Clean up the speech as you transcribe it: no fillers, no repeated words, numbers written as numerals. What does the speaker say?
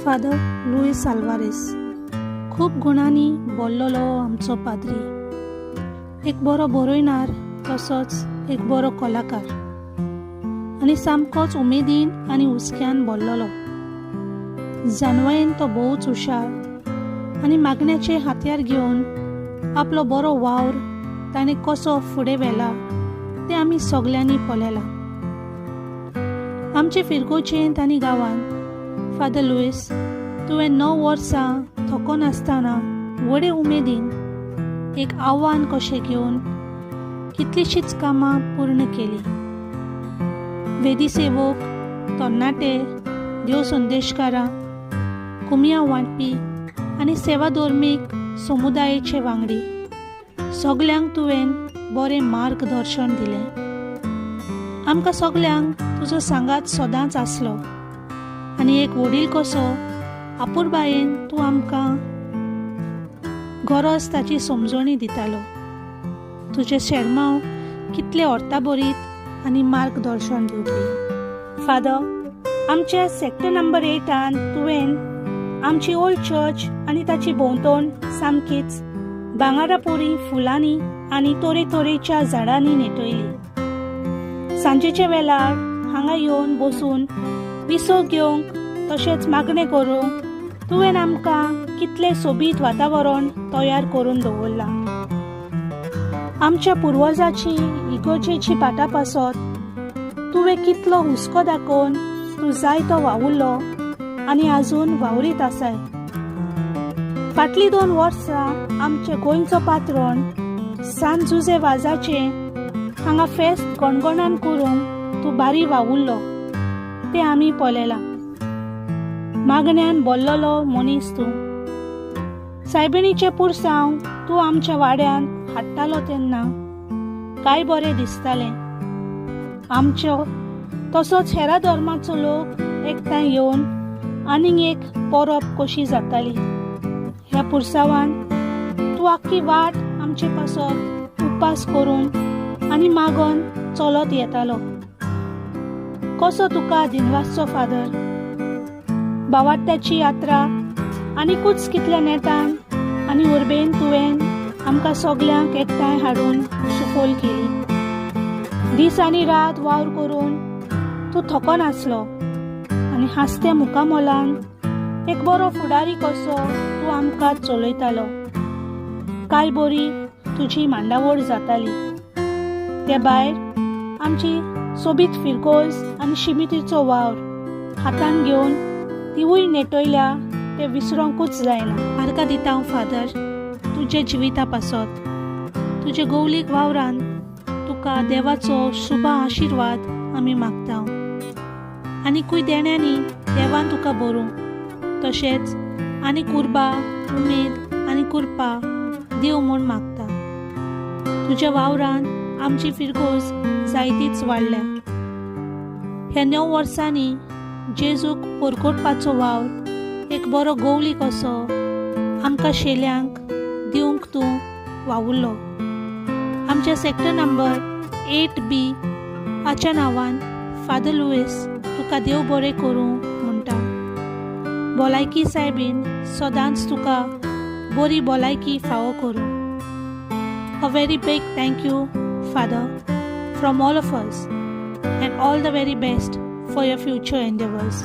Father Lewis Alvarez खूब गुणांनी बोल्लोलो आमचो पाद्री। एक बरो बरोयणार तसोच एक बरो कलाकार आनी सामकोच उमेदीन आनी हुस्क्यान बोल्लोलो। जानवायेन तो भोवूच हुशार आनी मागण्याचे हात्यार घेवन आपलो बरो वावर ताणें कसो फुडें व्हेला तें आमी सगल्यांनी पळयलां। आमचे फिरकोचेंत आनी गांवांत फादर लुईस तुवें 9 वर्सां थकोन आसतना व्हडे उमेदीन एक आव्हान कशें घेवन कितलींशींच कामां पूर्ण केलीं। वेदी सेवक, तरणाटे, देव संदेशकारां, कुमियां वांटपी आनी सेवा धर्मीक समुदायाचे वांगडी सगल्यांक तुवें बरें मार्गदर्शन दिलें। आमकां सगल्यांक तुजो सांगात सदांच आसलो आनी एक वडील कसो आपुरबायेन तूं आमकां गरज ताची समजणी दितालो। तुजे शेरमांव कितले अर्थाभरीत आनी मार्गदर्शन दिवपी। फादर, आमच्या सेक्टर नंबर 8 तुवें आमची ओल्ड चर्च आनी ताची भोंवतण सामकीच भांगरा पोरी फुलांनी आनी तरेतरेच्या झाडांनी नेटयली। सांजेच्या वेळार हांगा येवन बसून विसो घेवंक तशेंच मागणें करूंक तुवें आमकां कितलें सोबीत वातावरण तयार करून दवरलां। आमच्या पुर्वजांची इगोर्जेची पाटां पासत तुवें कितलो हुस्को दाखोवन तूं जाय तो वावुरलो आनी आजून वावरीत आसाय। फाटलीं 2 वर्सां आमचें गोंयचो पात्रण सान जुजे वाजाचें हांगा फेस्त गणगणान करूंक तूं बारी वावुरलो तें आमी पळयलां। मागण्यान बोल्लोलो मनीस तूं। सायबिणीचें पुरसांव तूं आमच्या वाड्यान हाडटालो तेन्ना काय बरें दिसतालें। आमच्यो तसोच हेरा धर्माचो लोक एकठांय येवन आनीक एक परब कशी जाताली। ह्या पुरसावान तूं आख्खी वाट आमचे पासत उपास करून आनी मागोन चलत येतालो। कसो तुका दिनवासचो फादर। बावाट्याची यात्रा आनीकूच कितल्या नेटान आनी उर्बेन तुवें आमकां सगल्यांक एकठांय हाडून सुफोल केली। दीस आनी रात वावर करून तूं थकोन आसलो आनी हास्ते मुखामोलान एक बरो फुडारी कसो तूं आमकां चलयतालो। काय बरी तुजी मांडावळ जाताली। ते भायर आमची सोबीत फिरकोज आनी शिमितीचो वावर हातान घेवन तिवूय नेटयल्या ते विसरोंकूच जायना। मार्का दिता हांव फादर तुजे जिविता पासत तुजे गौलीक वावरान तुका देवाचो शुभ आशिर्वाद आमी मागता। आनीकूय देण्यांनी देवान तुका भरूं तशेंच आनी कुर्बा उमेद आनी कुर्पा देव म्हूण मागता। तुज्या वावरान आमची फिरकोज जायतीच वाडल्या। ह्या 9 वर्सांनी जेजूक परगोटपाचो वावर एक बरो गवली कसो आमकां शेल्यांक दिवंक तूं वावुरलो। आमच्या सेक्टर नंबर 8B हाच्या नांवान फादर लुईस तुका देव बरें करूं म्हणटा। भलायकी सायबीन सदांच तुका बरी भलायकी फावो करूं। A very big thank you, Father, from all of us, and all the very best for your future endeavors.